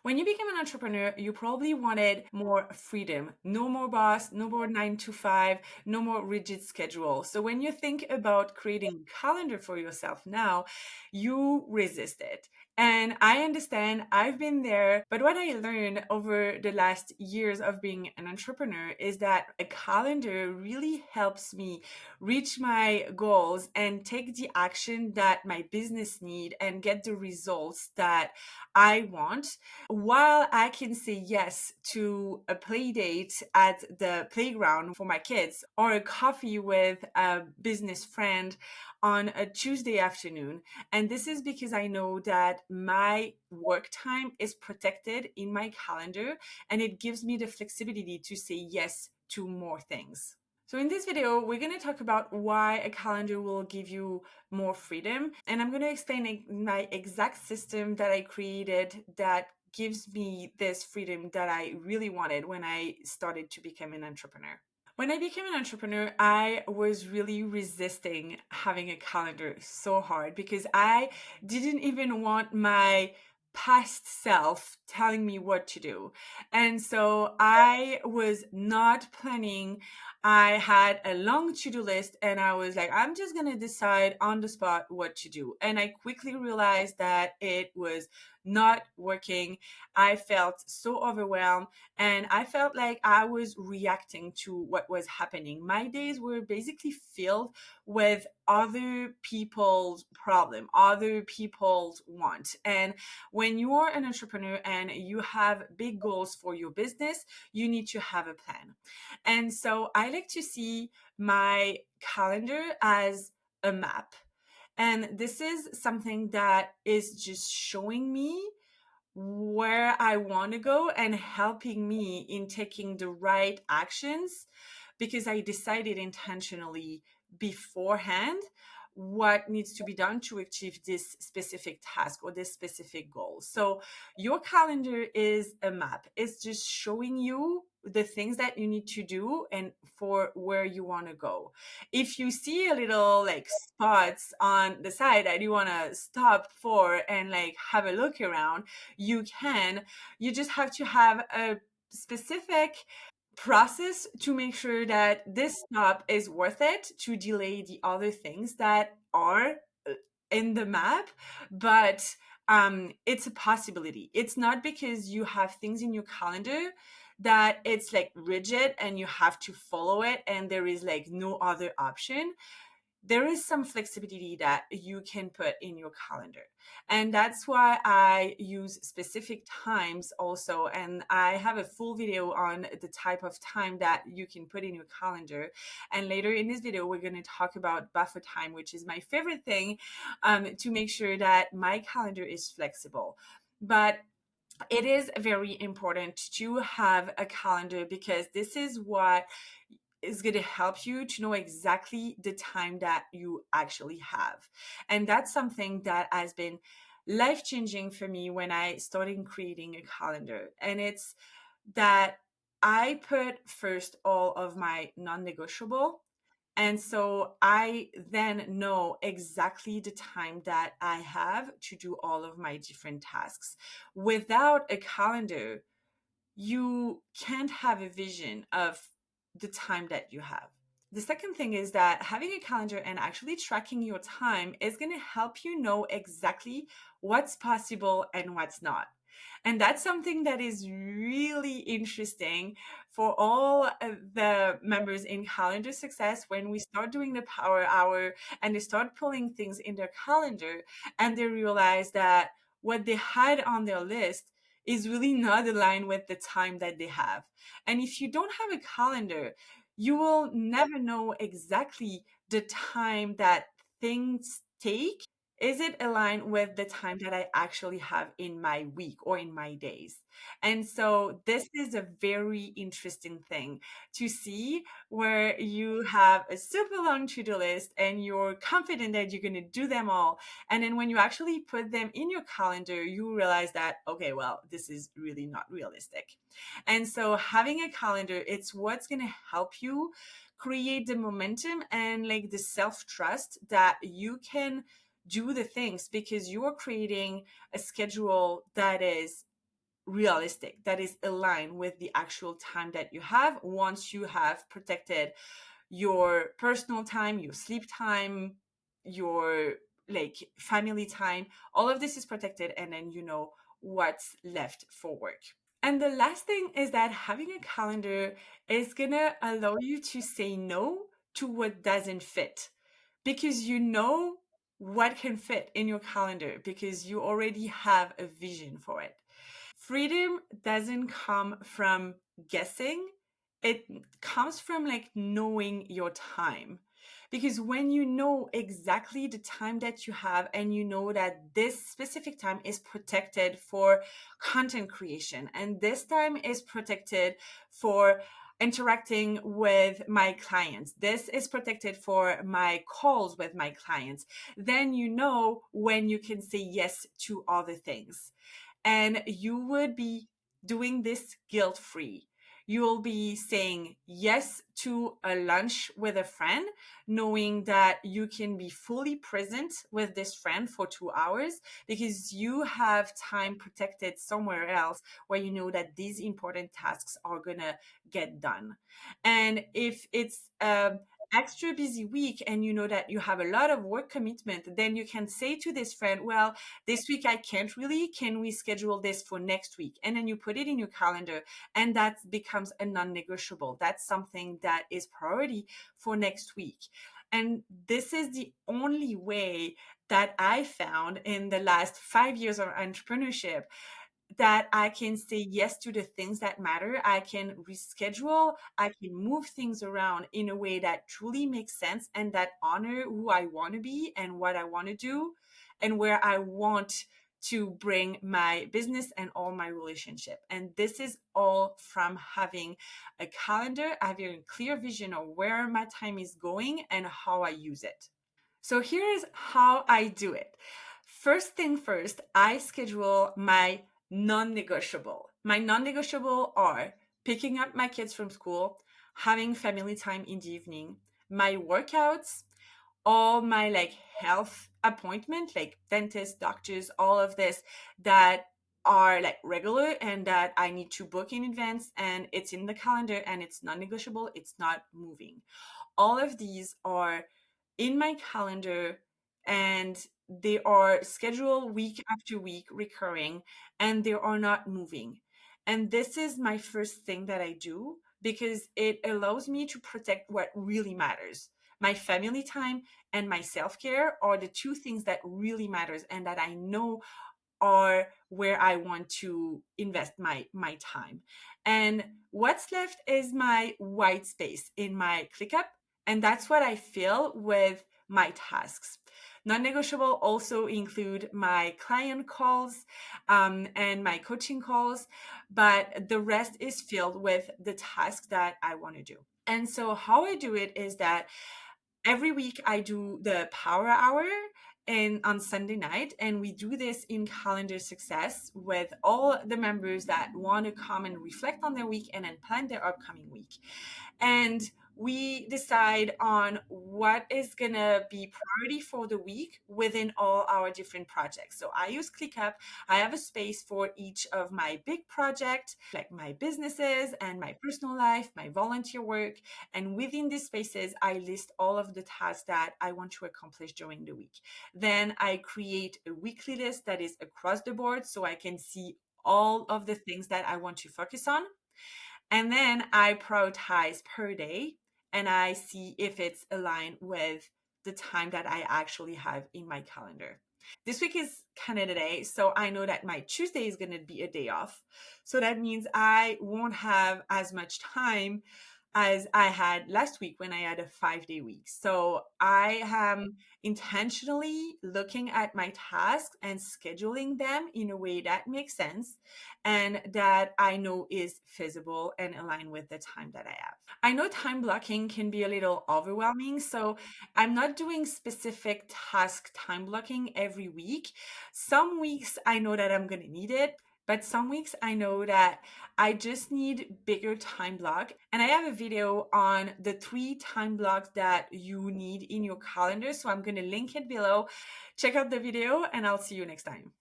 When you became an entrepreneur, you probably wanted more freedom. No more boss, no more 9 to 5, no more rigid schedule. So when you think about creating a calendar for yourself now, you resist it. And I understand, I've been there. But what I learned over the last years of being an entrepreneur is that a calendar really helps me reach my goals and take the action that my business need and get the results that I want, while I can say yes to a play date at the playground for my kids or a coffee with a business friend on a Tuesday afternoon. And this is because I know that my work time is protected in my calendar and it gives me the flexibility to say yes to more things. So in this video, we're going to talk about why a calendar will give you more freedom. And I'm going to explain my exact system that I created that gives me this freedom that I really wanted when I started to become an entrepreneur. When I became an entrepreneur, I was really resisting having a calendar so hard because I didn't even want my past self telling me what to do. And so I was not planning. I had a long to-do list and I was like, I'm just going to decide on the spot what to do. And I quickly realized that it was not working. I felt so overwhelmed and I felt like I was reacting to what was happening. My days were basically filled with other people's problem, other people's want. And when you are an entrepreneur and you have big goals for your business, you need to have a plan. And so I like to see my calendar as a map. And this is something that is just showing me where I want to go and helping me in taking the right actions because I decided intentionally beforehand what needs to be done to achieve this specific task or this specific goal. So your calendar is a map. It's just showing you the things that you need to do and for where you want to go. If you see a little like spots on the side that you want to stop for and like have a look around, you can. You just have to have a specific process to make sure that this stop is worth it to delay the other things that are in the map. But it's a possibility. It's not because you have things in your calendar that it's like rigid and you have to follow it and there is like no other option. There is some flexibility that you can put in your calendar. And that's why I use specific times also. And I have a full video on the type of time that you can put in your calendar. And later in this video, we're going to talk about buffer time, which is my favorite thing, to make sure that my calendar is flexible. But it is very important to have a calendar because this is what is going to help you to know exactly the time that you actually have. And that's something that has been life changing for me when I started creating a calendar. And it's that I put first all of my non-negotiable. And so I then know exactly the time that I have to do all of my different tasks. Without a calendar, you can't have a vision of the time that you have. The second thing is that having a calendar and actually tracking your time is going to help you know exactly what's possible and what's not. And that's something that is really interesting for all of the members in Calendar Success when we start doing the Power Hour and they start pulling things in their calendar and they realize that what they had on their list is really not aligned with the time that they have. And if you don't have a calendar, you will never know exactly the time that things take. Is it aligned with the time that I actually have in my week or in my days? And so this is a very interesting thing to see where you have a super long to-do list and you're confident that you're going to do them all. And then when you actually put them in your calendar, you realize that, okay, well, this is really not realistic. And so having a calendar, it's what's going to help you create the momentum and like the self-trust that you can do the things because you're creating a schedule that is realistic, that is aligned with the actual time that you have once you have protected your personal time, your sleep time, your like family time. All of this is protected, and then you know what's left for work. And the last thing is that having a calendar is gonna allow you to say no to what doesn't fit, because you know what can fit in your calendar because you already have a vision for it. Freedom doesn't come from guessing, it comes from like knowing your time. Because when you know exactly the time that you have, and you know that this specific time is protected for content creation, and this time is protected for interacting with my clients, this is protected for my calls with my clients, then you know when you can say yes to other things, and you would be doing this guilt free. You'll be saying yes to a lunch with a friend, knowing that you can be fully present with this friend for 2 hours because you have time protected somewhere else where you know that these important tasks are gonna get done. And if it's extra busy week and you know that you have a lot of work commitment, then you can say to this friend, well, this week I can't really, can we schedule this for next week? And then you put it in your calendar, and that becomes a non-negotiable. That's something that is priority for next week. And this is the only way that I found in the last 5 years of entrepreneurship that I can say yes to the things that matter. I can reschedule, I can move things around in a way that truly makes sense and that honor who I want to be and what I want to do and where I want to bring my business and all my relationship. And this is all from having a calendar, having a clear vision of where my time is going and how I use it. So here's how I do it. First thing first, I schedule my non-negotiable. My non-negotiable are picking up my kids from school, having family time in the evening, my workouts, all my like health appointment, like dentist, doctors, all of this that are like regular and that I need to book in advance, and it's in the calendar and it's non-negotiable, it's not moving. All of these are in my calendar, and they are scheduled week after week recurring, and they are not moving. And this is my first thing that I do because it allows me to protect what really matters. My family time and my self-care are the two things that really matters and that I know are where I want to invest my time. And what's left is my white space in my ClickUp, and that's what I fill with my tasks. Non-negotiable also include my client calls and my coaching calls, but the rest is filled with the tasks that I want to do. And so how I do it is that every week I do the power hour and on Sunday night, and we do this in Calendar Success with all the members that want to come and reflect on their week and then plan their upcoming week. And we decide on what is gonna be priority for the week within all our different projects. So I use ClickUp. I have a space for each of my big projects, like my businesses and my personal life, my volunteer work. And within these spaces, I list all of the tasks that I want to accomplish during the week. Then I create a weekly list that is across the board so I can see all of the things that I want to focus on. And then I prioritize per day and I see if it's aligned with the time that I actually have in my calendar. This week is Canada Day, so I know that my Tuesday is going to be a day off. So that means I won't have as much time as I had last week when I had a 5-day week. So I am intentionally looking at my tasks and scheduling them in a way that makes sense and that I know is feasible and aligned with the time that I have. I know time blocking can be a little overwhelming, so I'm not doing specific task time blocking every week. Some weeks I know that I'm going to need it, but some weeks I know that I just need bigger time block. And I have a video on the 3 time blocks that you need in your calendar. So I'm going to link it below. Check out the video and I'll see you next time.